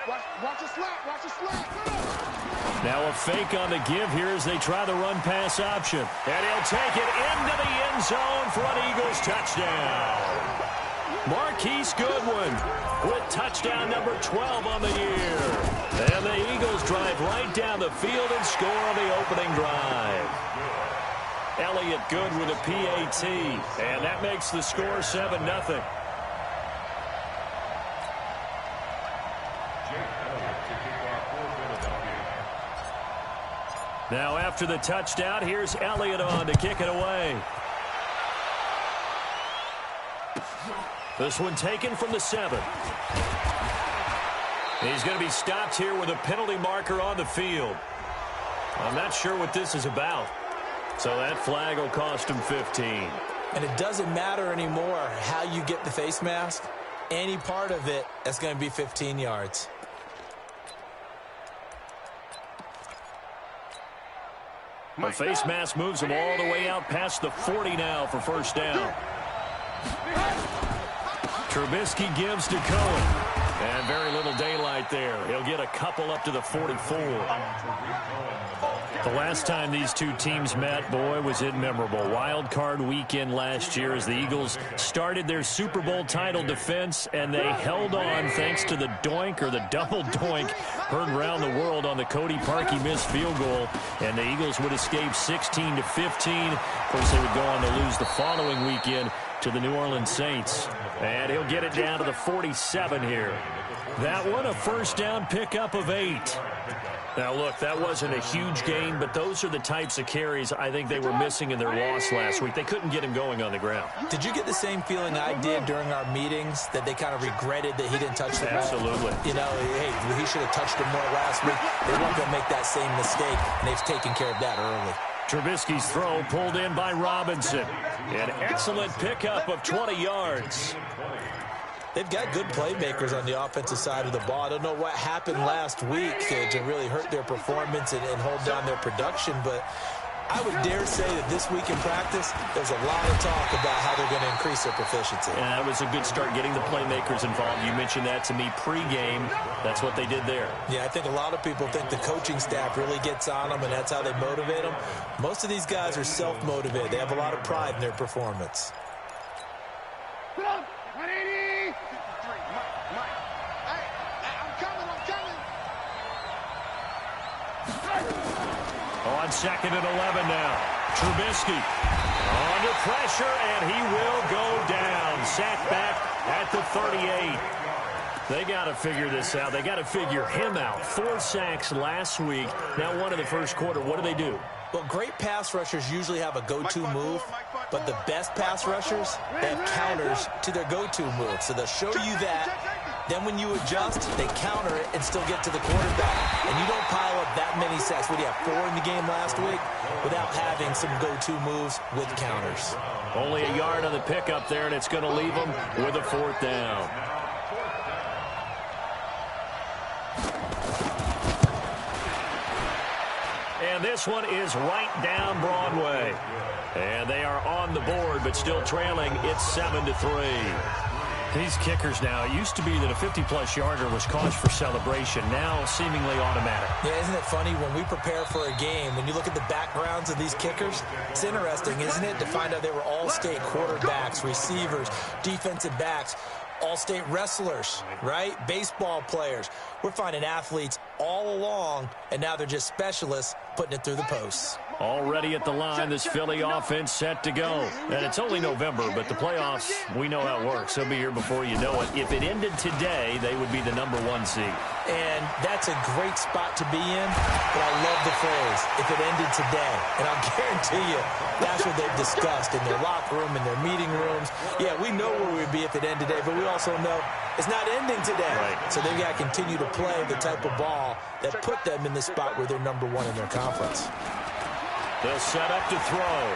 Watch the slap. Watch the slap. Now a fake on the give here as they try the run-pass option. And he'll take it into the end zone for an Eagles touchdown. Marquise Goodwin with touchdown number 12 on the year. And the Eagles drive right down the field and score on the opening drive. Elliott Good with a PAT. And that makes the score 7-0. Now after the touchdown, here's Elliott on to kick it away. This one taken from the 7. He's going to be stopped here with a penalty marker on the field. I'm not sure what this is about. So that flag will cost him 15. And it doesn't matter anymore how you get the face mask. Any part of it, that's going to be 15 yards. The face mask moves him all the way out past the 40 now for first down. Trubisky gives to Cohen. And very little daylight there. He'll get a couple up to the 44. The last time these two teams met, boy, was it memorable. Wild card weekend last year as the Eagles started their Super Bowl title defense, and they held on thanks to the doink or the double doink heard around the world on the Cody Parkey missed field goal, and the Eagles would escape 16-15. Of course, they would go on to lose the following weekend to the New Orleans Saints. And he'll get it down to the 47 here. That one, a first down pickup of 8. Now, look, that wasn't a huge gain, but those are the types of carries I think they were missing in their loss last week. They couldn't get him going on the ground. Did you get the same feeling I did during our meetings, that they kind of regretted that he didn't touch the ball? Absolutely. You know, hey, he should have touched him more last week. They weren't going to make that same mistake, and they've taken care of that early. Trubisky's throw pulled in by Robinson. An excellent pickup of 20 yards. They've got good playmakers on the offensive side of the ball. I don't know what happened last week to really hurt their performance and hold down their production, but I would dare say that this week in practice, there's a lot of talk about how they're going to increase their proficiency. And that was a good start, getting the playmakers involved. You mentioned that to me pregame. That's what they did there. Yeah, I think a lot of people think the coaching staff really gets on them, and that's how they motivate them. Most of these guys are self-motivated. They have a lot of pride in their performance. On second and 11 now. Trubisky under pressure, and he will go down. Sacked back at the 38. They got to figure this out. They got to figure him out. 4 sacks last week. Now one in the first quarter. What do? Well, great pass rushers usually have a go-to move, but the best pass rushers, they have counters to their go-to move. So they'll show you that. Then when you adjust, they counter it and still get to the quarterback. And you don't pile up that many sacks. What do you have, 4 in the game last week? Without having some go-to moves with counters. Only a yard on the pickup there, and it's going to leave them with a 4th down. And this one is right down Broadway. And they are on the board, but still trailing. It's 7-3. These kickers now, it used to be that a 50-plus yarder was cause for celebration. Now seemingly automatic. Yeah, isn't it funny when we prepare for a game, when you look at the backgrounds of these kickers, it's interesting, isn't it, to find out they were all-state quarterbacks, receivers, defensive backs, all-state wrestlers, right? Baseball players. We're finding athletes all along, and now they're just specialists putting it through the posts. Already at the line, this Philly offense set to go. And it's only November, but the playoffs, we know how it works. They'll be here before you know it. If it ended today, they would be the #1 seed. And that's a great spot to be in, but I love the phrase, if it ended today. And I'll guarantee you, that's what they've discussed in their locker room, in their meeting rooms. Yeah, we know where we'd be if it ended today, but we also know it's not ending today. Right. So they've got to continue to play the type of ball that put them in the spot where they're #1 in their conference. They'll set up to throw.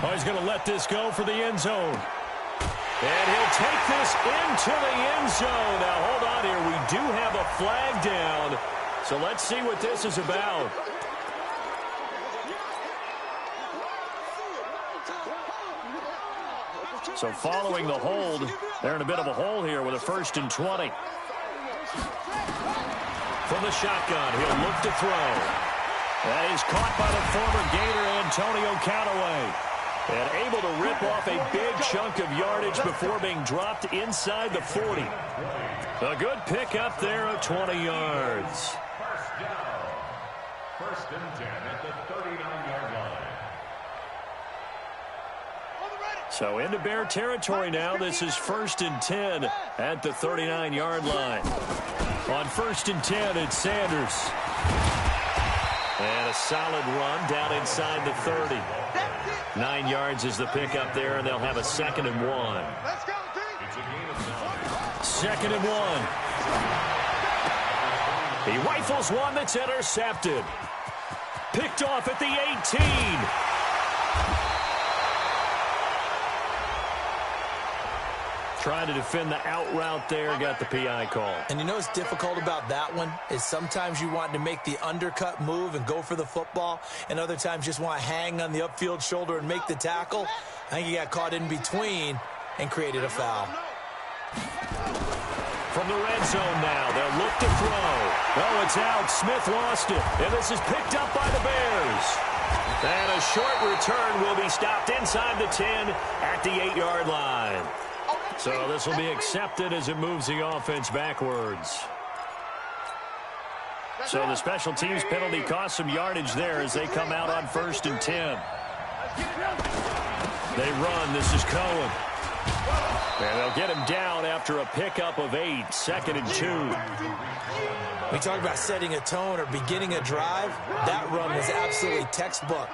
Oh, he's going to let this go for the end zone. And he'll take this into the end zone. Now, hold on here. We do have a flag down. So let's see what this is about. So following the hold, they're in a bit of a hole here with a 1st and 20. From the shotgun, he'll look to throw. That is caught by the former Gator Antonio Callaway. And able to rip off a big chunk of yardage before being dropped inside the 40. A good pickup there of 20 yards. First down. First and 10 at the 39-yard line. So into Bear territory now. This is 1st and 10 at the 39-yard line. On 1st and 10, it's Sanders. And a solid run down inside the 30. 9 yards is the pickup there, and they'll have a 2nd and 1. Let's go, team. 2nd and 1. He rifles one that's intercepted. Picked off at the 18. Trying to defend the out route there, got the PI call. And you know what's difficult about that one is sometimes you want to make the undercut move and go for the football, and other times just want to hang on the upfield shoulder and make the tackle. I think he got caught in between and created a foul. From the red zone now, they'll look to throw. Oh, it's out. Smith lost it, and this is picked up by the Bears. And a short return will be stopped inside the 10 at the 8-yard line. So this will be accepted as it moves the offense backwards. So the special teams penalty cost some yardage there as they come out on 1st and 10. They run. This is Cohen. And they'll get him down after a pickup of 8. 2nd and 2. We talk about setting a tone or beginning a drive. That run was absolutely textbook.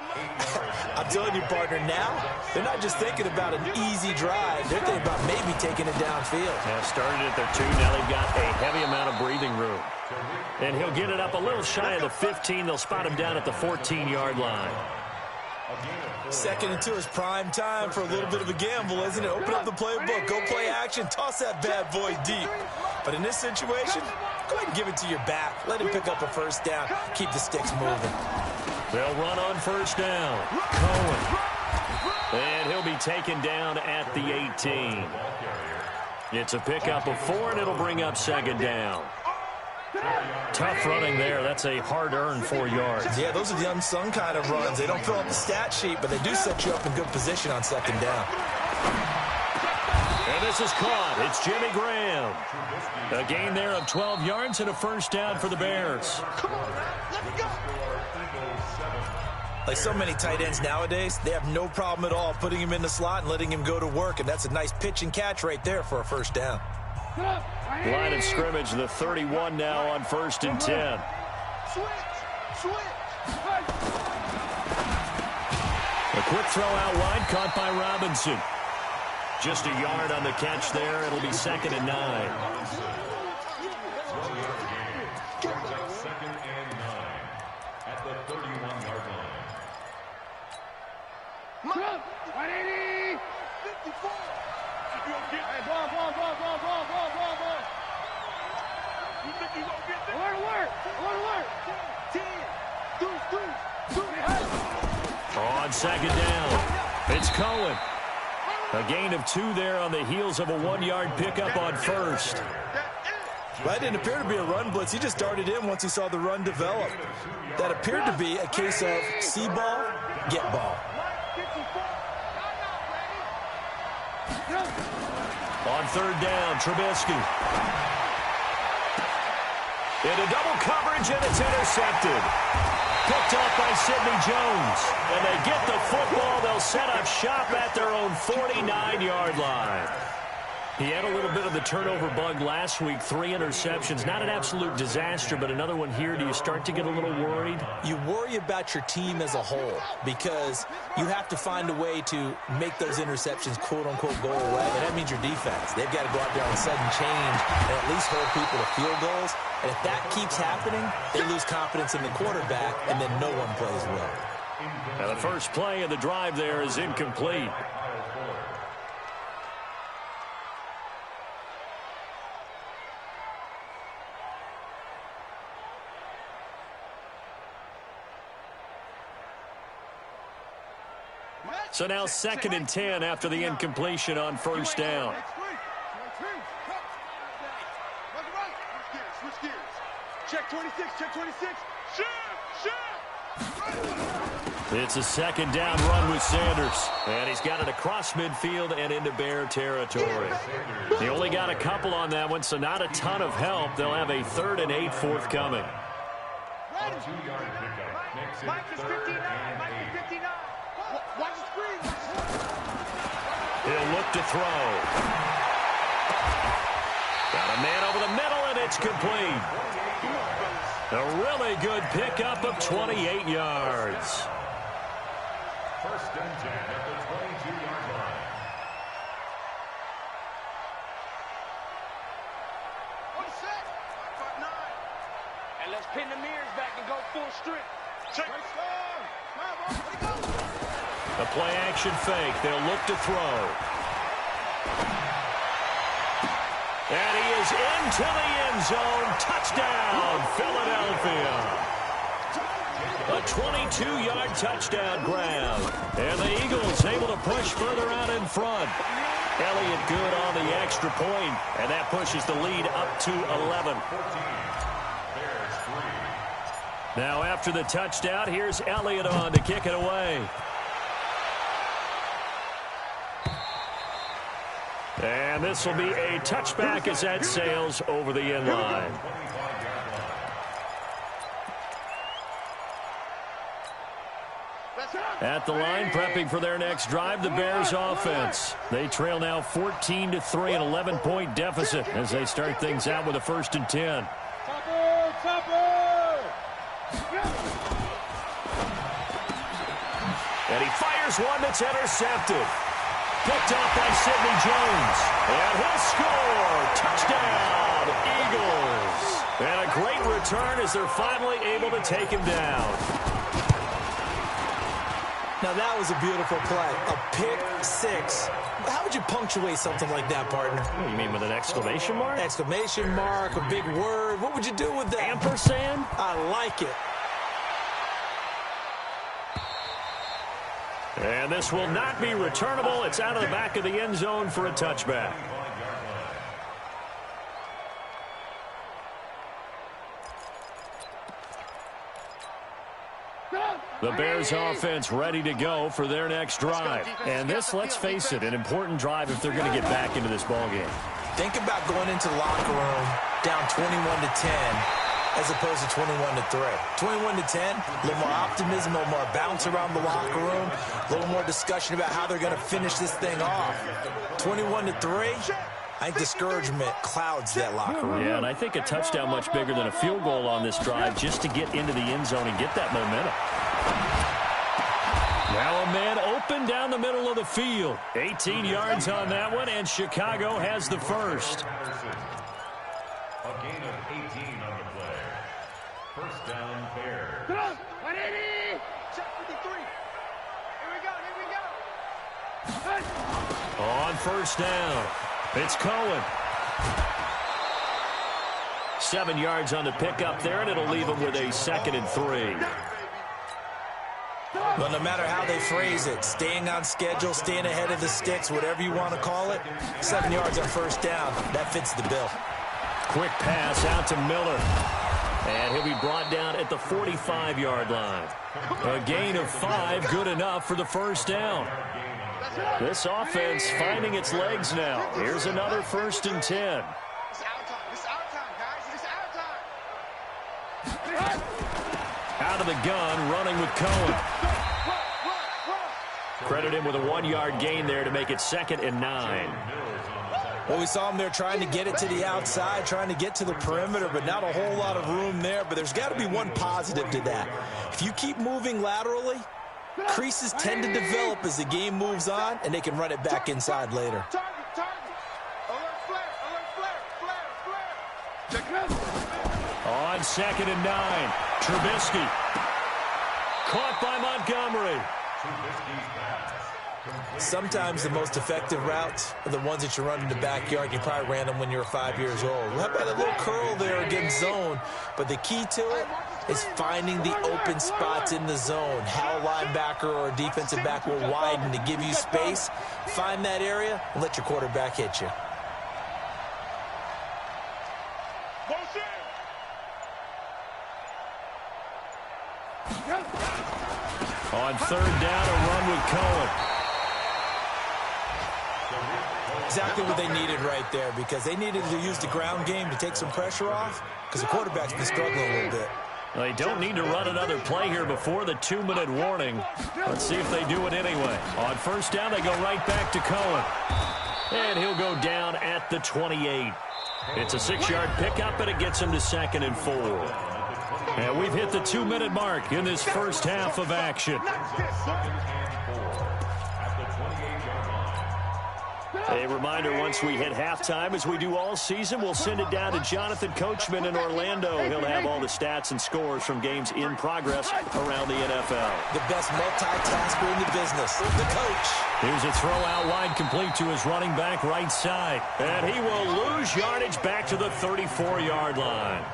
I'm telling you, partner, now they're not just thinking about an easy drive. They're thinking about maybe taking it downfield. Yeah, started at their 2. Now they've got a heavy amount of breathing room. And he'll get it up a little shy of the 15. They'll spot him down at the 14-yard line. 2nd and 2 is prime time for a little bit of a gamble, isn't it? Open up the playbook, go play action, toss that bad boy deep. But in this situation, go ahead and give it to your back. Let him pick up a 1st down. Keep the sticks moving. They'll run on 1st down. Cohen. And he'll be taken down at the 18. It's a pickup of 4, and it'll bring up 2nd down. Tough running there. That's a hard-earned 4 yards. Yeah, those are the unsung kind of runs. They don't fill up the stat sheet, but they do set you up in good position on 2nd down. And this is caught. It's Jimmy Graham. A gain there of 12 yards and a 1st down for the Bears. Come on, let's go. Like so many tight ends nowadays, they have no problem at all putting him in the slot and letting him go to work, and that's a nice pitch and catch right there for a 1st down. Line of scrimmage, the 31 now on 1st and 10. Switch. A quick throw out wide, caught by Robinson. Just a yard on the catch there. It'll be 2nd and 9. 2nd and 9 at the 31-yard line. 180. 54. Hey, ball. You think you gonna get that? Alert. 10. Deuce. On 2nd down, it's Cohen. A gain of 2 there on the heels of a 1-yard pickup on 1st. That didn't appear to be a run blitz. He just darted in once he saw the run develop. That appeared to be a case of see ball, get ball. On 3rd down, Trubisky. Into double coverage, and it's intercepted. Picked off by Sidney Jones. And they get the football. They'll set up shop at their own 49-yard line. He had a little bit of the turnover bug last week, 3 interceptions. Not an absolute disaster, but another one here. Do you start to get a little worried? You worry about your team as a whole because you have to find a way to make those interceptions, quote-unquote, go away. And that means your defense. They've got to go out there on sudden change and at least hold people to field goals. And if that keeps happening, they lose confidence in the quarterback, and then no one plays well. Now the first play of the drive there is incomplete. So now 2nd and 10 after the incompletion on 1st down. Switch gears. Check 26, check 26. Shift. It's a second down run with Sanders. And he's got it across midfield and into Bear territory. He only got a couple on that one, so not a ton of help. They'll have a 3rd and 8 forthcoming. A 2-yard pickup makes it Mike is 59. 3rd and Mike 8. is 59. Watch the screen. He'll look to throw. Got a man over the middle, and it's complete. A really good pickup of 28 yards. 1st and 10 at the 22-yard line. One set. 5-9. And let's pin the mirrors back and go full strength. Check. A play-action fake. They'll look to throw. And he is into the end zone. Touchdown, Philadelphia. A 22-yard touchdown grab. And the Eagles able to push further out in front. Elliott good on the extra point, and that pushes the lead up to 11. Now after the touchdown, here's Elliott on to kick it away. And this will be a touchback as that sails over the end line. At the line, prepping for their next drive, the Bears offense. They trail now 14-3, an 11-point deficit as they start things out with a 1st and 10. And he fires one that's intercepted. Picked off by Sidney Jones. And he'll score. Touchdown, Eagles. And a great return as they're finally able to take him down. Now, that was a beautiful play. A pick six. How would you punctuate something like that, partner? What, you mean with an exclamation mark? Exclamation mark, a big word. What would you do with that? Ampersand? I like it. And this will not be returnable. It's out of the back of the end zone for a touchback. The Bears offense ready to go for their next drive. And this, let's face it, an important drive if they're going to get back into this ballgame. Think about going into the locker room down 21-10 as opposed to 21-3. 21-10, a little more optimism, a little more bounce around the locker room, a little more discussion about how they're going to finish this thing off. 21-3, I think discouragement clouds that locker room. Yeah, and I think a touchdown much bigger than a field goal on this drive just to get into the end zone and get that momentum. Now a man open down the middle of the field. 18 yards on that one, and Chicago has the first. A gain of 18 on the play. 1st down, Bears. 180. Check 53. Here we go. On 1st down, it's Cohen. 7 yards on the pickup there, and it'll leave him with a 2nd and 3. But no matter how they phrase it, staying on schedule, staying ahead of the sticks, whatever you want to call it, 7 yards on 1st down, that fits the bill. Quick pass out to Miller. And he'll be brought down at the 45-yard line. A gain of 5, good enough for the 1st down. This offense finding its legs now. Here's another 1st and 10. It's our time. It's our time, guys. It's our time. Out of the gun, running with Cohen. Credit him with a 1-yard gain there to make it 2nd and 9. Well, we saw him there trying to get it to the outside, trying to get to the perimeter, but not a whole lot of room there. But there's got to be one positive to that. If you keep moving laterally, creases tend to develop as the game moves on, and they can run it back inside later. Target. Alert flare. Check it out. On 2nd and 9, Trubisky. Caught by Montgomery. Sometimes the most effective routes are the ones that you run in the backyard. You probably ran them when you were 5 years old. How about a little curl there against zone? But the key to it is finding the open spots in the zone. How a linebacker or a defensive back will widen to give you space. Find that area and let your quarterback hit you. On third down, a run with Cohen. Exactly what they needed right there, because they needed to use the ground game to take some pressure off, because the quarterback's been struggling a little bit. They don't need to run another play here before the 2-minute warning. Let's see if they do it anyway. On first down, they go right back to Cohen. And he'll go down at the 28. It's a 6-yard pickup, and it gets him to 2nd and 4. And we've hit the 2-minute mark in this first half of action. A reminder, once we hit halftime, as we do all season, we'll send it down to Jonathan Coachman in Orlando. He'll have all the stats and scores from games in progress around the NFL. The best multitasker in the business, the coach. Here's a throw out wide, complete to his running back right side. And he will lose yardage back to the 34-yard line.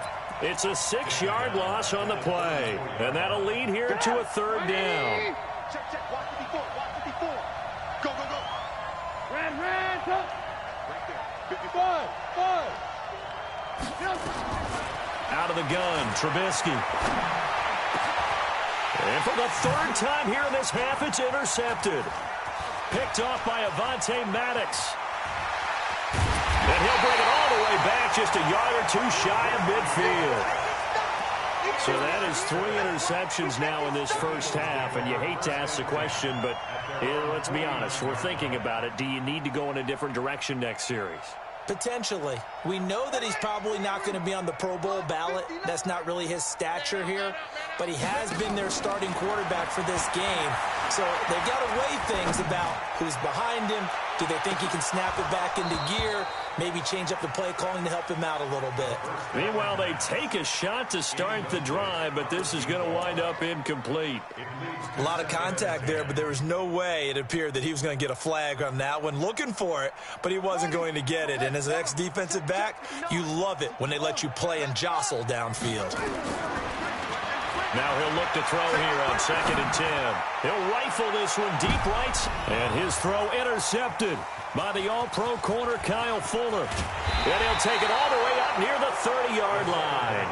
It's a 6-yard loss on the play. And that'll lead here to a 3rd down. Check. Watch 54. Watch 54. Go. Ran. Right there. 55. Out of the gun, Trubisky. And for the 3rd time here in this half, it's intercepted. Picked off by Avonte Maddox. And he'll bring it all the way back, just a yard or 2 shy of midfield. So that is 3 interceptions now in this first half, and you hate to ask the question, but let's be honest, we're thinking about it. Do you need to go in a different direction next series? Potentially. We know that he's probably not going to be on the Pro Bowl ballot. That's not really his stature here, but he has been their starting quarterback for this game. So they've got to weigh things about who's behind him. Do they think he can snap it back into gear? Maybe change up the play calling to help him out a little bit. Meanwhile, they take a shot to start the drive, but this is going to wind up incomplete. A lot of contact there, but there was no way it appeared that he was going to get a flag on that one. Looking for it, but he wasn't going to get it. And as an ex-defensive back, you love it when they let you play and jostle downfield. Now he'll look to throw here on 2nd and 10. He'll rifle this one deep right, and his throw intercepted by the all-pro corner Kyle Fuller. And he'll take it all the way up near the 30-yard line.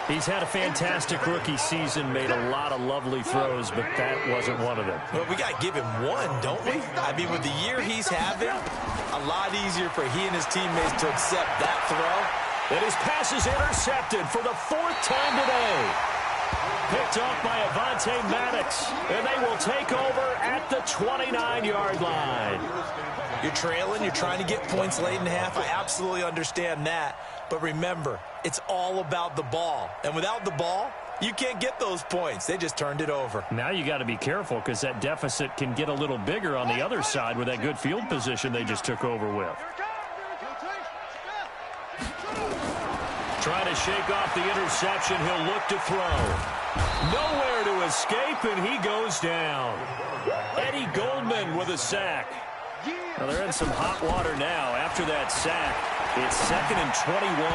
He's had a fantastic rookie season, made a lot of lovely throws, but that wasn't one of them. Well, we got to give him one, don't we? I mean, with the year he's having, a lot easier for he and his teammates to accept that throw. And his pass is intercepted for the 4th time today. Picked off by Avonte Maddox, and they will take over at the 29-yard line. You're trailing, you're trying to get points late in half. I absolutely understand that. But remember, it's all about the ball. And without the ball, you can't get those points. They just turned it over. Now you got to be careful because that deficit can get a little bigger on the other side with that good field position they just took over with. Trying to shake off the interception. He'll look to throw. Nowhere to escape, and he goes down. Eddie Goldman with a sack. Well, they're in some hot water now after that sack. It's 2nd and 21.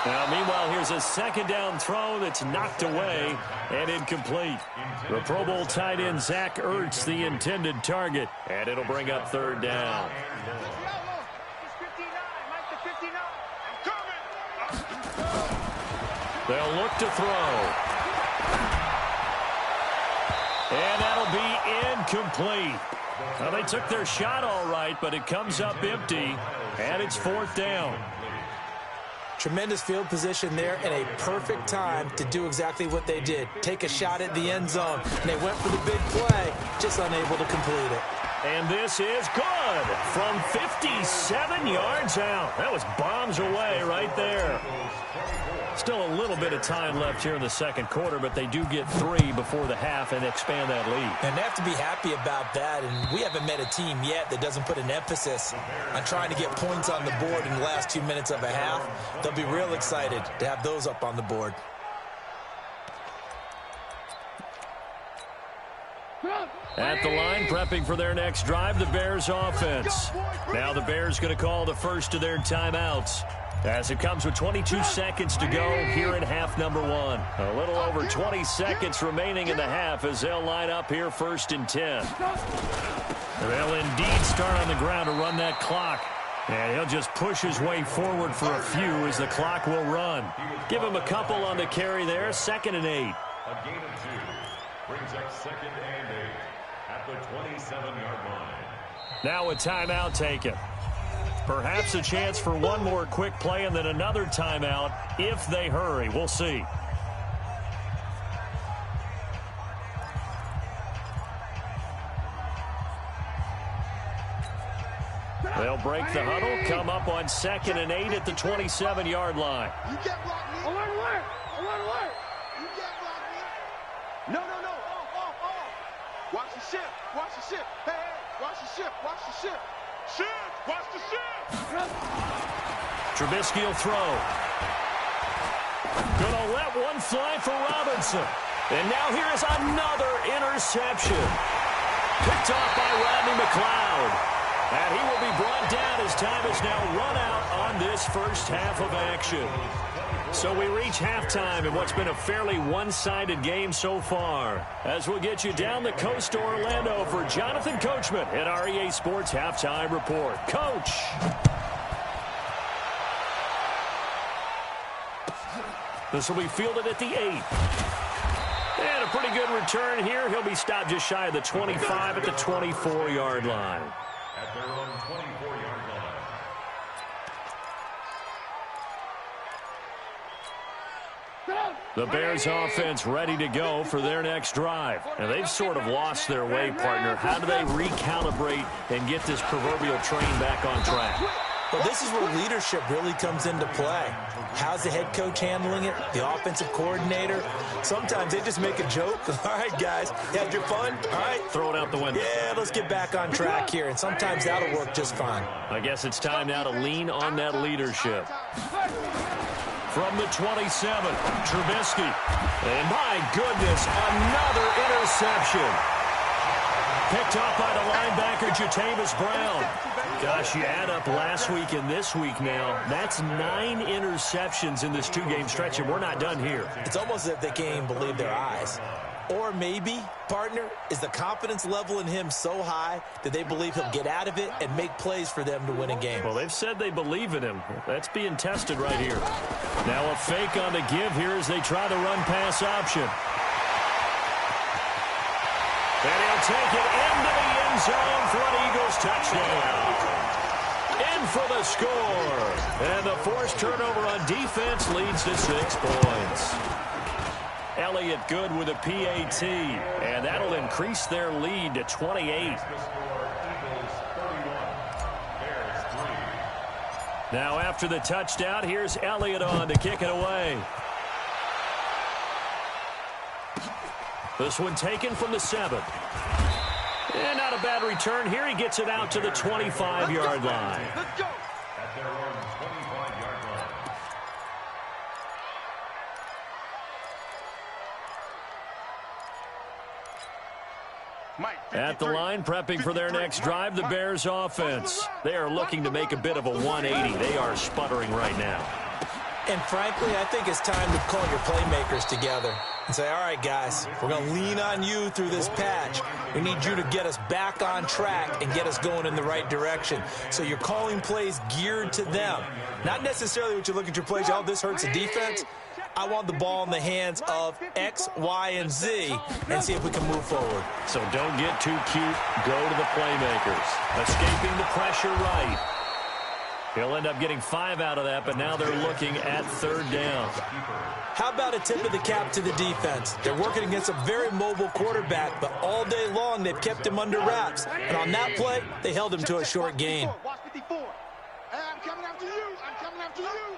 Now, meanwhile, here's a 2nd down throw that's knocked away and incomplete. The Pro Bowl tight end Zach Ertz, the intended target, and it'll bring up 3rd down. They'll look to throw. And that'll be incomplete. Well, they took their shot all right, but it comes up empty, and it's 4th down. Tremendous field position there and a perfect time to do exactly what they did. Take a shot at the end zone. And they went for the big play, just unable to complete it. And this is good from 57 yards out. That was bombs away right there. Still a little bit of time left here in the 2nd quarter, but they do get 3 before the half and expand that lead. And they have to be happy about that, and we haven't met a team yet that doesn't put an emphasis on trying to get points on the board in the last 2 minutes of a half. They'll be real excited to have those up on the board. At the line, prepping for their next drive, the Bears offense. Now the Bears going to call the first of their timeouts, as it comes with 22 seconds to go here in half number 1. A little over 20 seconds remaining in the half as they'll line up here 1st and 10. They'll indeed start on the ground to run that clock. And he'll just push his way forward for a few as the clock will run. Give him a couple on the carry there. 2nd and 8. A gain of 2 brings up 2nd and 8 at the 27-yard line. Now a timeout taken. Perhaps a chance for one more quick play and then another timeout if they hurry. We'll see. They'll break the huddle, come up on 2nd and 8 at the 27-yard line. You can't block me. Alert. You can't block me. No. Oh. Watch the ship. Hey, watch the ship. Watch the ship. Trubisky will throw. Gonna let one fly for Robinson. And now here's another interception. Picked off by Rodney McLeod. And he will be brought down as time is now run out on this first half of action. So we reach halftime in what's been a fairly one-sided game so far. As we'll get you down the coast to Orlando for Jonathan Coachman at our EA Sports Halftime Report. Coach! This will be fielded at the 8. And a pretty good return here. He'll be stopped just shy of the 25 at the 24-yard line. At their own 24-yard line. The Bears offense ready to go for their next drive. And they've sort of lost their way, partner. How do they recalibrate and get this proverbial train back on track? Well, this is where leadership really comes into play. How's the head coach handling it? The offensive coordinator? Sometimes they just make a joke. All right, guys, you had your fun? All right. Throw it out the window. Yeah, let's get back on track here. And sometimes that'll work just fine. I guess it's time now to lean on that leadership. From the 27, Trubisky. And my goodness, another interception. Picked off by the linebacker, Jatavis Brown. Gosh, you add up last week and this week now. That's 9 interceptions in this 2-game stretch, and we're not done here. It's almost as if they can't even believe their eyes. Or maybe, partner, is the confidence level in him so high that they believe he'll get out of it and make plays for them to win a game. Well, they've said they believe in him. That's being tested right here. Now a fake on the give here as they try the run-pass option. And he'll take it into the end zone for an Eagles touchdown. In for the score. And the forced turnover on defense leads to 6 points. Elliott good with a PAT. And that'll increase their lead to 28. Now after the touchdown, here's Elliott on to kick it away. This one taken from the 7. And not a bad return here. He gets it out to the 25-yard line. Let's go. At their own 25-yard line. At the line, prepping for their next drive, the Bears offense. They are looking to make a bit of a 180. They are sputtering right now. And frankly, I think it's time to call your playmakers together and say, all right, guys, we're going to lean on you through this patch. We need you to get us back on track and get us going in the right direction. So you're calling plays geared to them. Not necessarily what you look at your plays, oh, this hurts the defense. I want the ball in the hands of X, Y, and Z and see if we can move forward. So don't get too cute. Go to the playmakers. Escaping the pressure right. He'll end up getting 5 out of that, but now they're looking at 3rd down. How about a tip of the cap to the defense? They're working against a very mobile quarterback, but all day long they've kept him under wraps. And on that play, they held him to a short gain. Watch 54. Hey, I'm coming after you. I'm coming after you.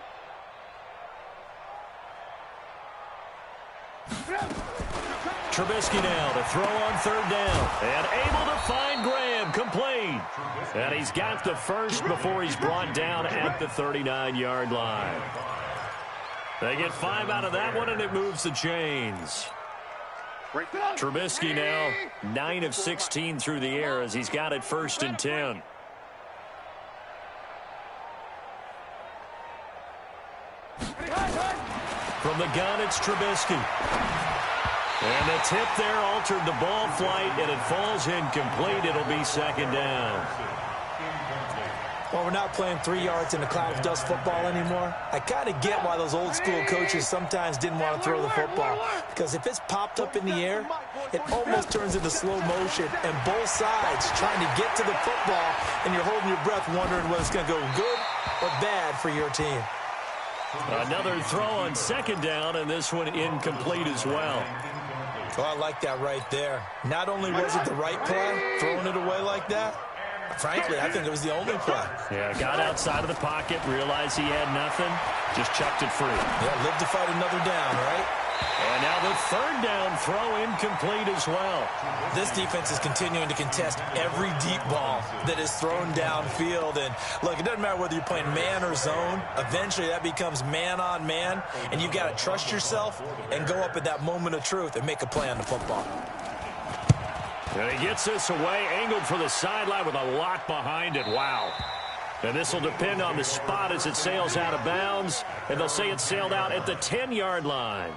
Trubisky now to throw on 3rd down. And able to find Graham, complete. And he's got the first before he's brought down at the 39-yard line. They get 5 out of that one, and it moves the chains. Trubisky now 9 of 16 through the air as he's got it 1st and 10. From the gun, it's Trubisky. And the tip there altered the ball flight, and it falls incomplete. It'll be 2nd down. Well, we're not playing 3 yards in a cloud of dust football anymore. I kind of get why those old school coaches sometimes didn't want to throw the football. Because if it's popped up in the air, it almost turns into slow motion. And both sides trying to get to the football, and you're holding your breath wondering whether it's going to go good or bad for your team. Another throw on second down, and this one incomplete as well. Oh, I like that right there. Not only was it the right play, throwing it away like that, frankly, I think it was the only play. Yeah, got outside of the pocket, realized he had nothing, just chucked it free. Yeah, live to fight another down, right? And now the third down throw incomplete as well. This defense is continuing to contest every deep ball that is thrown downfield. And, look, it doesn't matter whether you're playing man or zone. Eventually, that becomes man on man. And you've got to trust yourself and go up at that moment of truth and make a play on the football. And he gets this away, angled for the sideline with a lot behind it. Wow. And this will depend on the spot as it sails out of bounds. And they'll say it sailed out at the 10-yard line.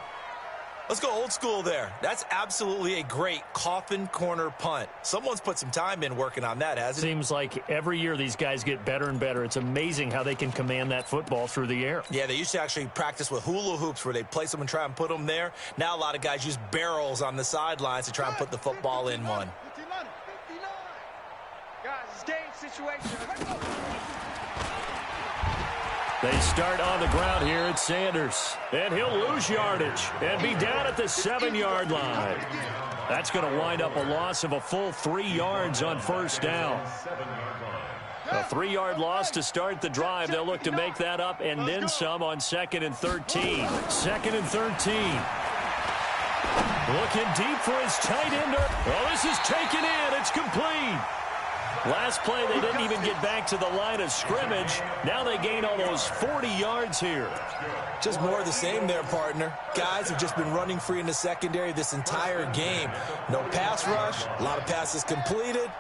Let's go old school there. That's absolutely a great coffin corner punt. Someone's put some time in working on that, hasn't it? Seems like every year these guys get better and better. It's amazing how they can command that football through the air. Yeah, they used to actually practice with hula hoops where they place them and try and put them there. Now a lot of guys use barrels on the sidelines to try and put the football in one. Guys, it's game situation. They start on the ground here at Sanders. And he'll lose yardage and be down at the 7-yard line. That's going to wind up a loss of a full 3 yards on first down. A 3-yard loss to start the drive. They'll look to make that up and then some on 2nd and 13. 2nd and 13. Looking deep for his tight end. Oh, this is taken in. It's complete. Last play, they didn't even get back to the line of scrimmage. Now they gain almost 40 yards here. Just more of the same there, partner. Guys have just been running free in the secondary this entire game. No pass rush, a lot of passes completed.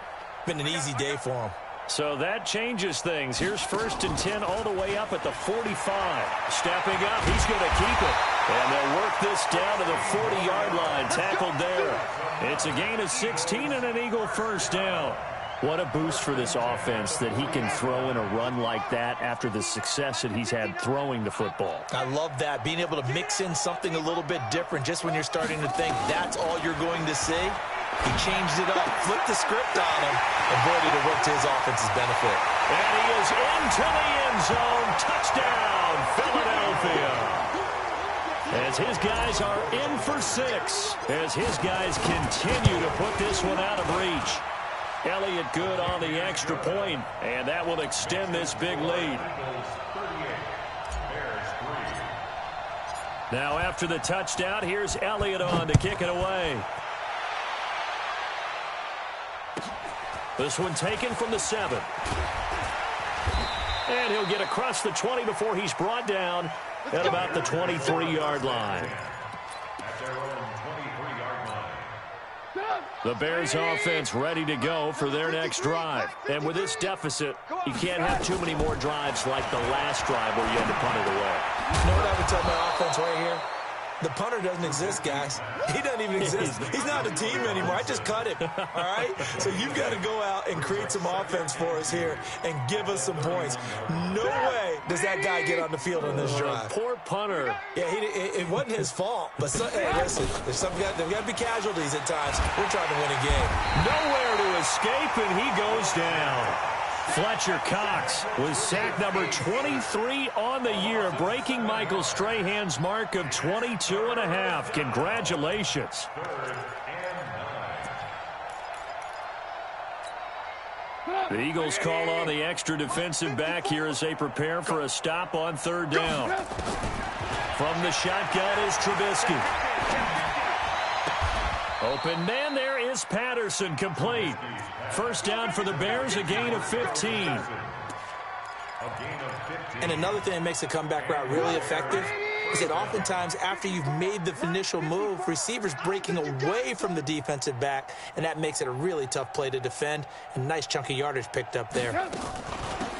Been an easy day for them. So that changes things. Here's 1st and 10 all the way up at the 45. Stepping up, he's going to keep it. And they'll work this down to the 40-yard line. Tackled there. It's a gain of 16 and an Eagle first down. What a boost for this offense that he can throw in a run like that after the success that he's had throwing the football. I love that, being able to mix in something a little bit different just when you're starting to think that's all you're going to see. He changed it up, flipped the script on him, and boy, did it work to his offense's benefit. And he is into the end zone. Touchdown, Philadelphia. As his guys are in for 6, as his guys continue to put this one out of reach. Elliott good on the extra point, and that will extend this big lead. Now after the touchdown, here's Elliott on to kick it away. This one taken from the 7. And he'll get across the 20 before he's brought down at about the 23-yard line. The Bears offense ready to go for their next drive. And with this deficit, you can't have too many more drives like the last drive where you had to punt it away. You know what I would tell my offense right here? The punter doesn't exist, guys. He doesn't even exist. He's not a team anymore. I just cut him, all right? So you've got to go out and create some offense for us here and give us some points. No way does that guy get on the field on this drive. Poor punter. Yeah, it wasn't his fault. But, hey, listen, there's got to be casualties at times. We're trying to win a game. Nowhere to escape, and he goes down. Fletcher Cox was sack number 23 on the year, breaking Michael Strahan's mark of 22.5. Congratulations. The Eagles call on the extra defensive back here as they prepare for a stop on 3rd down. From the shotgun is Trubisky. Open man there is Patterson, complete. First down for the Bears, a gain of 15. And another thing that makes the comeback route really effective is that oftentimes after you've made the initial move, receivers breaking away from the defensive back, and that makes it a really tough play to defend. A nice chunk of yardage picked up there.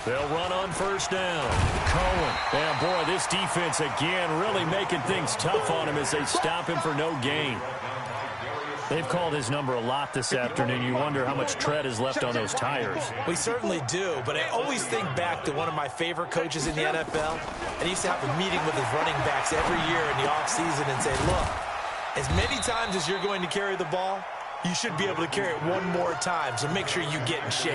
They'll run on first down. Cohen. And boy, this defense again really making things tough on him as they stop him for no gain. They've called his number a lot this afternoon. You wonder how much tread is left on those tires. We certainly do, but I always think back to one of my favorite coaches in the NFL. And he used to have a meeting with his running backs every year in the offseason and say, look, as many times as you're going to carry the ball, you should be able to carry it one more time, so make sure you get in shape.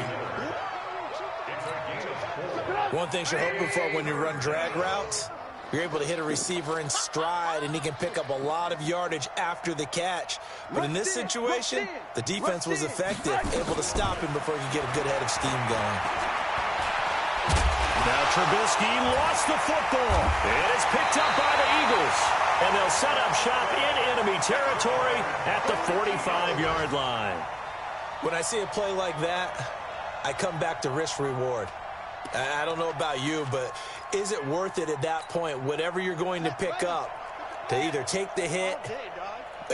One thing you're hoping for when you run drag routes, you're able to hit a receiver in stride, and he can pick up a lot of yardage after the catch. But in this situation, the defense was effective, able to stop him before he could get a good head of steam going. Now Trubisky lost the football. It is picked up by the Eagles. And they'll set up shop in enemy territory at the 45-yard line. When I see a play like that, I come back to risk-reward. I don't know about you, but is it worth it at that point, whatever you're going to pick up, to either take the hit,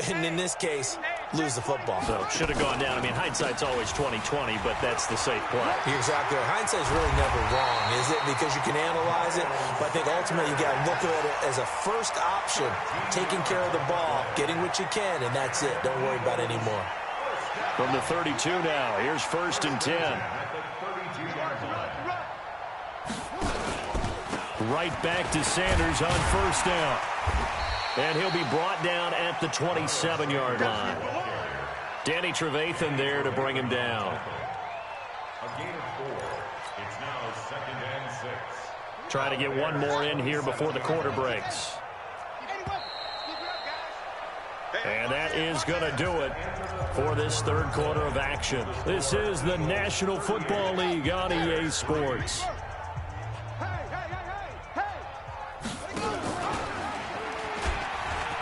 and in this case, lose the football? So it should have gone down. I mean, hindsight's always 20/20, but that's the safe play. You're exactly right. Hindsight's really never wrong, is it? Because you can analyze it, but I think ultimately you got to look at it as a first option, taking care of the ball, getting what you can, and that's it. Don't worry about it anymore. From the 32 now, here's 1st and 10. Right back to Sanders on 1st down. And he'll be brought down at the 27-yard line. Danny Trevathan there to bring him down. A gain of 4. It's now 2nd and 6. Try to get one more in here before the quarter breaks. And that is going to do it for this 3rd quarter of action. This is the National Football League on EA Sports.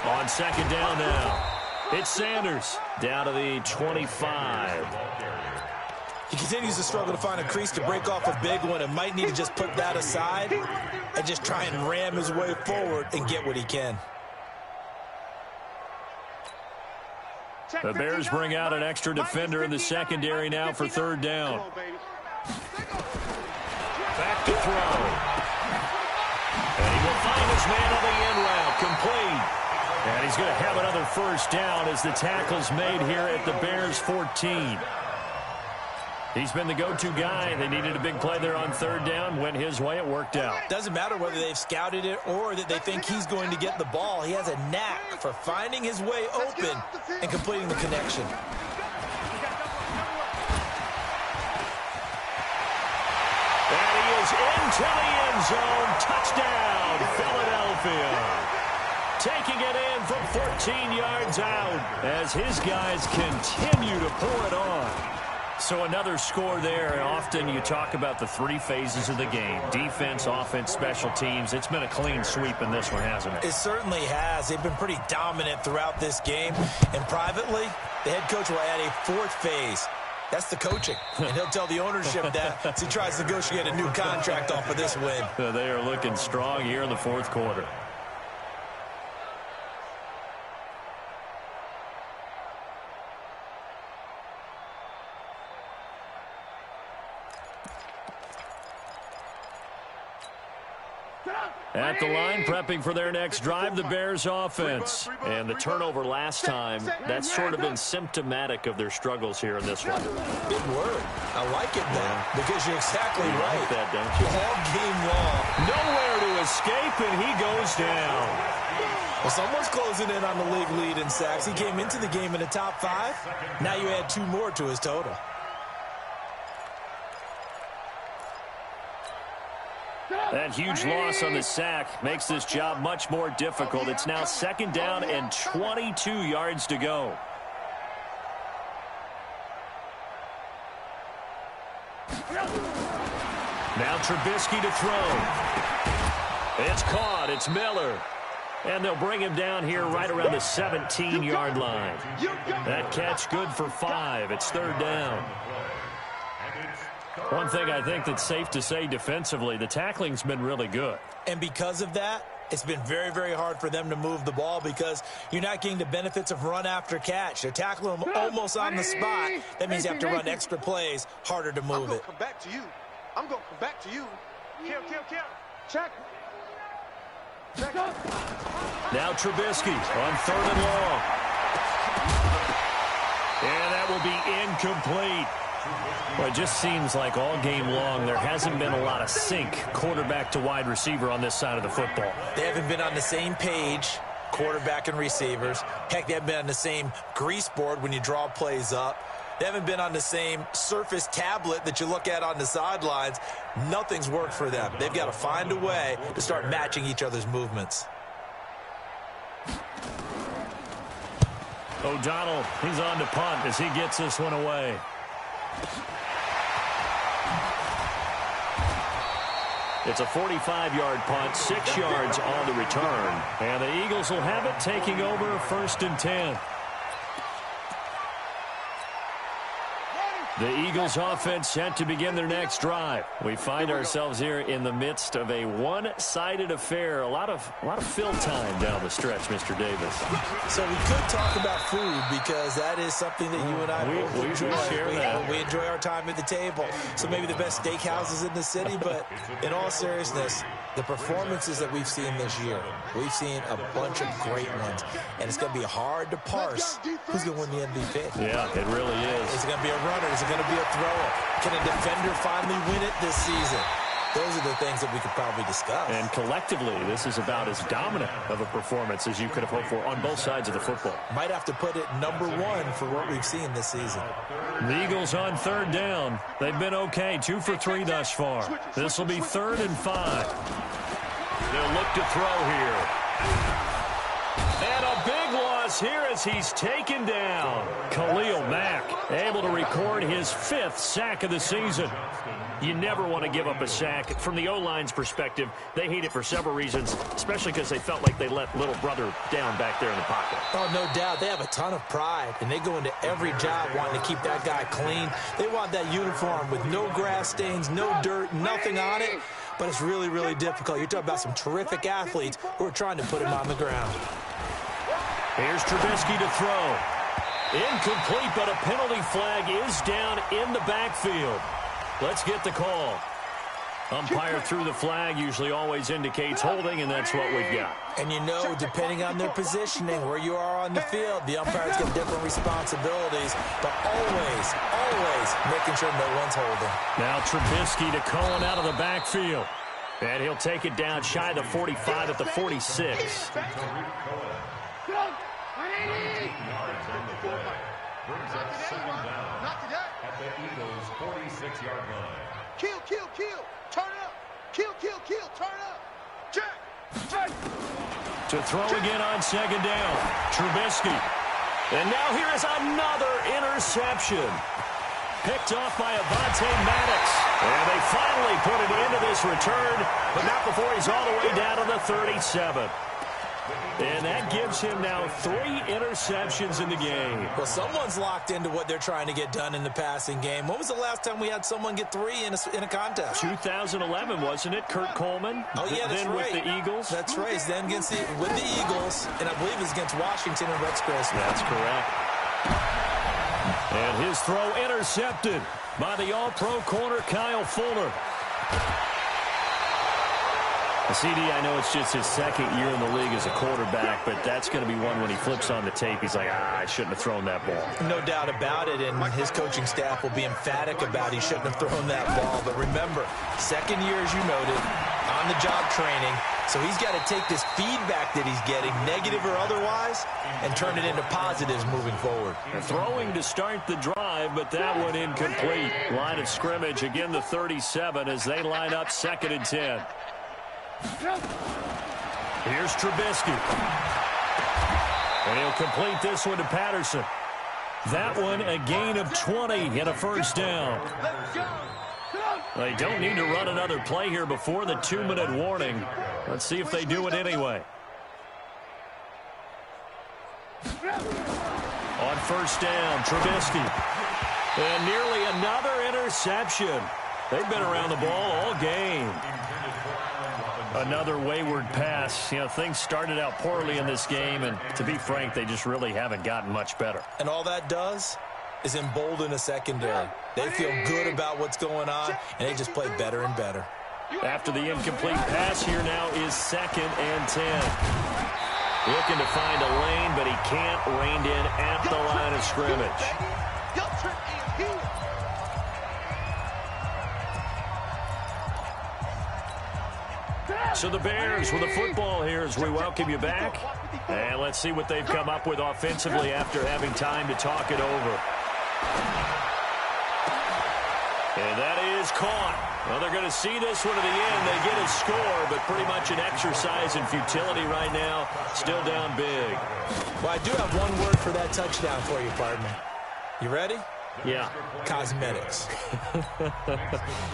On 2nd down now, it's Sanders down to the 25. He continues to struggle to find a crease to break off a big one and might need to just put that aside and just try and ram his way forward and get what he can. The Bears bring out an extra defender in the secondary now for 3rd down. Back to throw. And he will find his man on the end route, complete. And he's going to have another 1st down as the tackle's made here at the Bears 14. He's been the go-to guy. They needed a big play there on 3rd down. Went his way. It worked out. Doesn't matter whether they've scouted it or that they think he's going to get the ball. He has a knack for finding his way open and completing the connection. And he is into the end zone. Touchdown, Philadelphia. Taking it in from 14 yards out as his guys continue to pour it on. So another score there, and often you talk about the 3 phases of the game. Defense, offense, special teams. It's been a clean sweep in this one, hasn't it? It certainly has. They've been pretty dominant throughout this game. And privately, the head coach will add a 4th phase. That's the coaching. And he'll tell the ownership that as he tries to negotiate a new contract off of this win. They are looking strong here in the 4th quarter. At the line, prepping for their next drive, the Bears offense. And the turnover last time, that's sort of been symptomatic of their struggles here in this one. Big word. I like it now because you're exactly right. Like that, don't you? All game long. Nowhere to escape, and he goes down. Well, someone's closing in on the league lead in sacks. He came into the game in the top 5. Now you add 2 more to his total. That huge loss on the sack makes this job much more difficult. It's now 2nd down and 22 yards to go. Now Trubisky to throw. It's caught. It's Miller. And they'll bring him down here right around the 17-yard line. That catch good for 5. It's 3rd down. One thing I think that's safe to say defensively, the tackling's been really good. And because of that, it's been very, very hard for them to move the ball because you're not getting the benefits of run after catch. They're tackling them almost on the spot. That means you have to run extra plays, harder to move it. Come back to you. I'm going to come back to you. Kill. Check. Now Trubisky on 3rd and long. will be incomplete. Well, it just seems like all game long there hasn't been a lot of sync quarterback to wide receiver on this side of the football. They haven't been on the same page, quarterback and receivers. Heck, they haven't been on the same grease board when you draw plays up. They haven't been on the same Surface tablet that you look at on the sidelines. Nothing's worked for them. They've got to find a way to start matching each other's movements. O'Donnell, he's on to punt as he gets this one away. It's a 45-yard punt, 6 yards on the return. And the Eagles will have it, taking over 1st and 10. The Eagles offense set to begin their next drive. We find ourselves here in the midst of a one-sided affair. A lot of fill time down the stretch, Mr. Davis. So we could talk about food because that is something that you and I both enjoy. We enjoy our time at the table. So maybe the best steakhouses in the city, but in all seriousness, the performances that we've seen this year, we've seen a bunch of great ones, and it's going to be hard to parse who's going to win the MVP. Yeah, it really is. Is it going to be a runner? Is it going to be a thrower? Can a defender finally win it this season? Those are the things that we could probably discuss. And collectively, this is about as dominant of a performance as you could have hoped for on both sides of the football. Might have to put it #1 for what we've seen this season. The Eagles on 3rd down. They've been okay, 2 for 3 thus far. This will be 3rd and 5. They'll look to throw here. And a big loss here as he's taken down. Khalil Mack able to record his 5th sack of the season. You never want to give up a sack. From the O-line's perspective, they hate it for several reasons, especially because they felt like they let little brother down back there in the pocket. Oh, no doubt. They have a ton of pride, and they go into every job wanting to keep that guy clean. They want that uniform with no grass stains, no dirt, nothing on it. But it's really, really difficult. You're talking about some terrific athletes who are trying to put him on the ground. Here's Trubisky to throw. Incomplete, but a penalty flag is down in the backfield. Let's get the call. Umpire threw the flag, usually always indicates holding, and that's what we've got. And you know, depending on their positioning, where you are on the field, the umpires get different responsibilities, but always making sure no one's holding. Now Trubisky to Cohen out of the backfield. And he'll take it down shy of the 45 at the 46. At the Eagles' 46-yard line. Kill, turn up. Kill, turn up. Jack. To throw again on 2nd down. Trubisky. And now here is another interception. Picked off by Avonte Maddox. And they finally put it into this return, but not before he's all the way down to the 37. And that gives him now 3 interceptions in the game. Well, someone's locked into what they're trying to get done in the passing game. When was the last time we had someone get 3 in a contest? 2011, wasn't it? Kurt Coleman? Oh, yeah, that's then right. With the Eagles? That's right. Then with the Eagles, and I believe it's against Washington and Rex Grossman. That's correct. And his throw intercepted by the All-Pro corner, Kyle Fuller. CD, I know it's just his 2nd year in the league as a quarterback, but that's going to be one when he flips on the tape, he's like, I shouldn't have thrown that ball. No doubt about it, and his coaching staff will be emphatic about he shouldn't have thrown that ball. But remember, 2nd year, as you noted, on-the-job training, so he's got to take this feedback that he's getting, negative or otherwise, and turn it into positives moving forward. Throwing to start the drive, but that one incomplete. Line of scrimmage, again the 37 as they line up 2nd and 10. Here's Trubisky. And he'll complete this one to Patterson. That one a gain of 20 and a 1st down. They don't need to run another play here before the 2-minute warning. Let's see if they do it anyway. On 1st down, Trubisky. And nearly another interception. They've been around the ball all game. Another wayward pass. You know, things started out poorly in this game, and to be frank, they just really haven't gotten much better. And all that does is embolden a secondary. They feel good about what's going on, and they just play better and better. After the incomplete pass, here now is 2nd and 10. Looking to find a lane, but he can't. Reined in at the line of scrimmage. Your trick is here. So the Bears with the football here as we welcome you back. And let's see what they've come up with offensively after having time to talk it over. And that is caught. Well, they're going to see this one to the end. They get a score, but pretty much an exercise in futility right now. Still down big. Well, I do have one word for that touchdown for you, partner. You ready? Yeah. Cosmetics.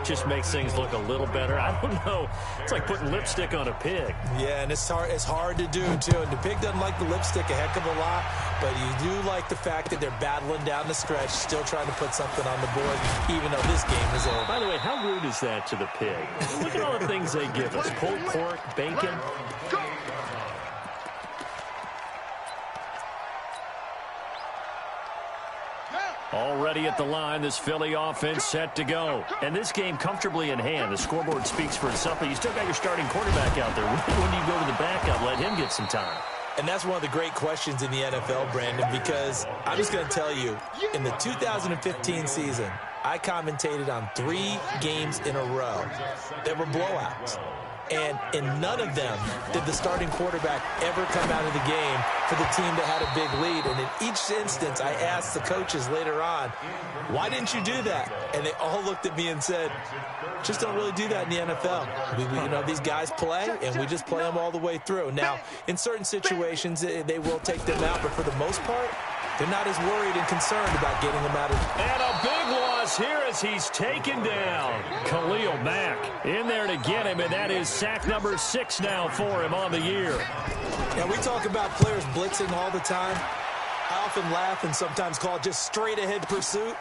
Just makes things look a little better. I don't know. It's like putting lipstick on a pig. Yeah, and it's hard to do, too. And the pig doesn't like the lipstick a heck of a lot, but you do like the fact that they're battling down the stretch, still trying to put something on the board, even though this game is over. By the way, how rude is that to the pig? Look at all the things they give us. Pulled pork, bacon. Already at the line, this Philly offense set to go. And this game comfortably in hand. The scoreboard speaks for itself, but you still got your starting quarterback out there. When do you go to the backup, let him get some time? And that's one of the great questions in the NFL, Brandon, because I'm just going to tell you, in the 2015 season, I commentated on 3 games in a row that were blowouts. And in none of them did the starting quarterback ever come out of the game for the team that had a big lead. And in each instance, I asked the coaches later on, why didn't you do that? And they all looked at me and said, just don't really do that in the NFL. These guys play, and we just play them all the way through. Now, in certain situations, they will take them out, but for the most part, they're not as worried and concerned about getting them out of. And a big loss here as he's taken down. Khalil Mack in there to get him, and that is sack number 6 now for him on the year. Yeah, we talk about players blitzing all the time. I often laugh and sometimes call it just straight-ahead pursuit.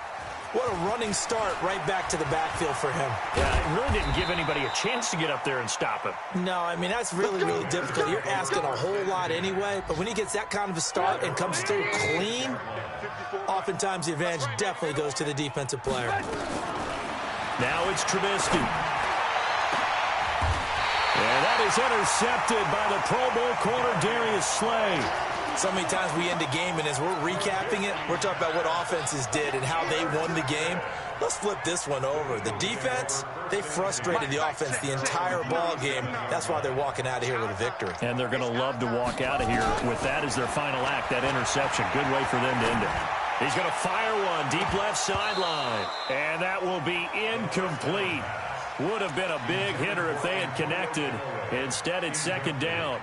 What a running start right back to the backfield for him. Yeah, it really didn't give anybody a chance to get up there and stop him. No, I mean, that's really, really difficult. You're asking a whole lot anyway, but when he gets that kind of a start and comes through clean, oftentimes the advantage definitely goes to the defensive player. Now it's Trubisky. And that is intercepted by the Pro Bowl corner, Darius Slay. So many times we end a game, and as we're recapping it, we're talking about what offenses did and how they won the game. Let's flip this one over. The defense, they frustrated the offense the entire ball game. That's why they're walking out of here with a victory. And they're going to love to walk out of here with that as their final act, that interception. Good way for them to end it. He's going to fire one deep left sideline. And that will be incomplete. Would have been a big hitter if they had connected. Instead, it's second down.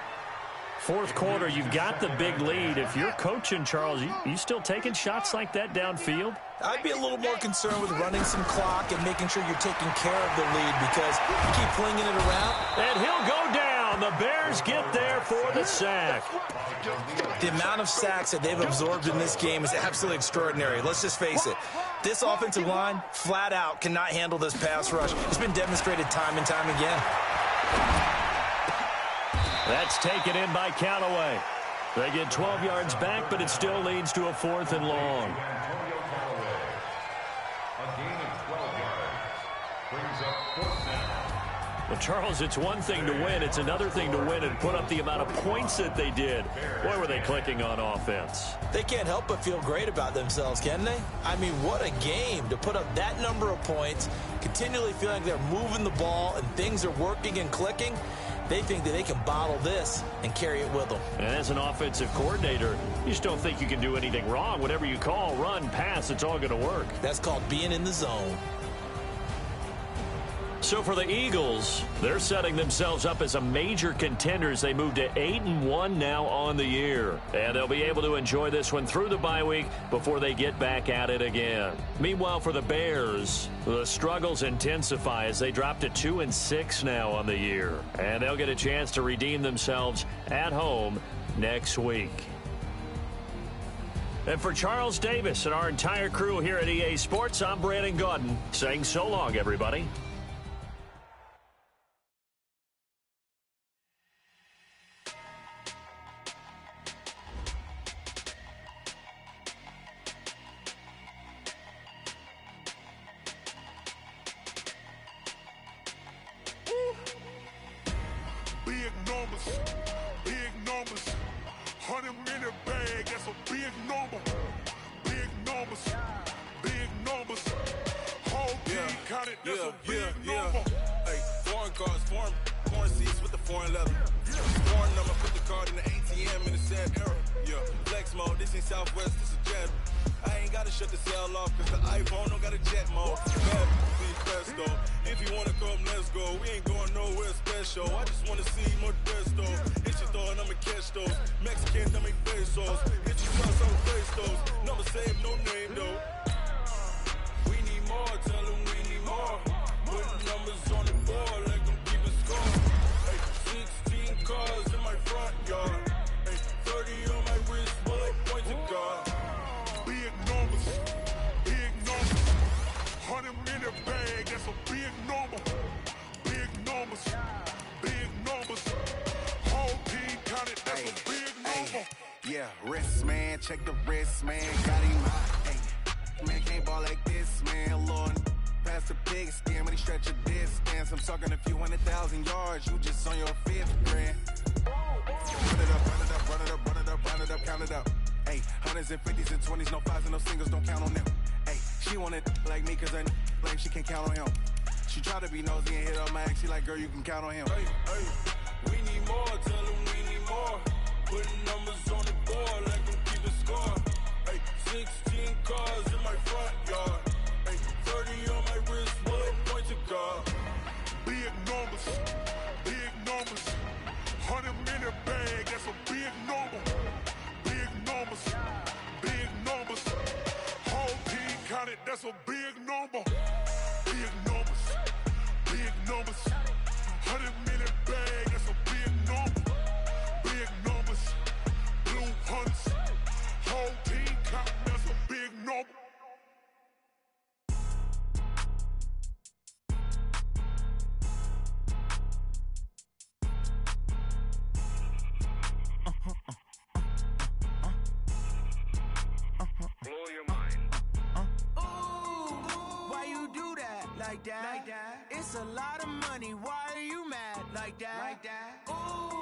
Fourth quarter, you've got the big lead. If you're coaching, Charles, you still taking shots like that downfield? I'd be a little more concerned with running some clock and making sure you're taking care of the lead because you keep flinging it around. And he'll go down. The Bears get there for the sack. The amount of sacks that they've absorbed in this game is absolutely extraordinary. Let's just face it. This offensive line, flat out, cannot handle this pass rush. It's been demonstrated time and time again. That's taken in by Callaway. They get 12 yards back, but it still leads to a 4th and long. Well, Charles, it's one thing to win. It's another thing to win and put up the amount of points that they did. Boy, were they clicking on offense. They can't help but feel great about themselves, can they? I mean, what a game to put up that number of points, continually feeling like they're moving the ball and things are working and clicking. They think that they can bottle this and carry it with them. And as an offensive coordinator, you just don't think you can do anything wrong. Whatever you call, run, pass, it's all going to work. That's called being in the zone. So for the Eagles, they're setting themselves up as a major contender as they move to 8-1 now on the year. And they'll be able to enjoy this one through the bye week before they get back at it again. Meanwhile, for the Bears, the struggles intensify as they drop to 2-6 now on the year. And they'll get a chance to redeem themselves at home next week. And for Charles Davis and our entire crew here at EA Sports, I'm Brandon Gaudin saying so long, everybody. Big numbers, 100 minute bag, that's a big number. Big numbers, counted, that's a big number. Hey, foreign cars, foreign seats with the foreign leather. Foreign number, put the card in the ATM in the sad era. Yeah, flex mode, this ain't Southwest, this is Jet. I ain't gotta shut the cell off, cause the iPhone don't got a jet mode. Bad, be presto. If you wanna come, let's go. We ain't going nowhere special. I just wanna see more Desto. Hit your throw and I'ma catch those. Mexicans, I make pesos. Hit your trust, I'ma face those. Number saved, no name though. We need more, tell them we need more. Putting numbers on the board like I'm keeping score. Hey, 16 cars in my front yard. Hey, 30 on my wrist, bullet point to God. Big numbers, big numbers. 100 minute bag, that's a big number. Big numbers, big numbers. Whole team counted, that's a big number. Yeah, wrist man, check the wrist man. Got him hot, ayy. Man can't ball like this, man. Lord, past the pig skin when he stretch a distance. I'm talking a few 100,000 yards, you just on your 5th grand. Run it up, run it up, run it up, run it up, run it up, count it up. Hey, hundreds and 50s and 20s, no 5s and no singles, don't count on them. Hey, she want it like me, cause her like she can't count on him. She try to be nosy and hit up my ex, she like, girl, you can count on him. Hey, we need more, tell them we need more. Putting numbers on the board like I'm keeping score. Hey, 16 cars in my front yard. Hey, 30 on my wrist, bullet point to God. Big numbers, big numbers. 100 minute bag, that's a big number. Big numbers, big numbers. Whole team counted, that's a big number. Big numbers, big numbers. 100 minute bag, that's a big number. Big numbers, blue hunts. Whole team counting, that's a big number. Blow your mind. Why you do that like that? It's a lot of money. Why are you mad like that? Ooh,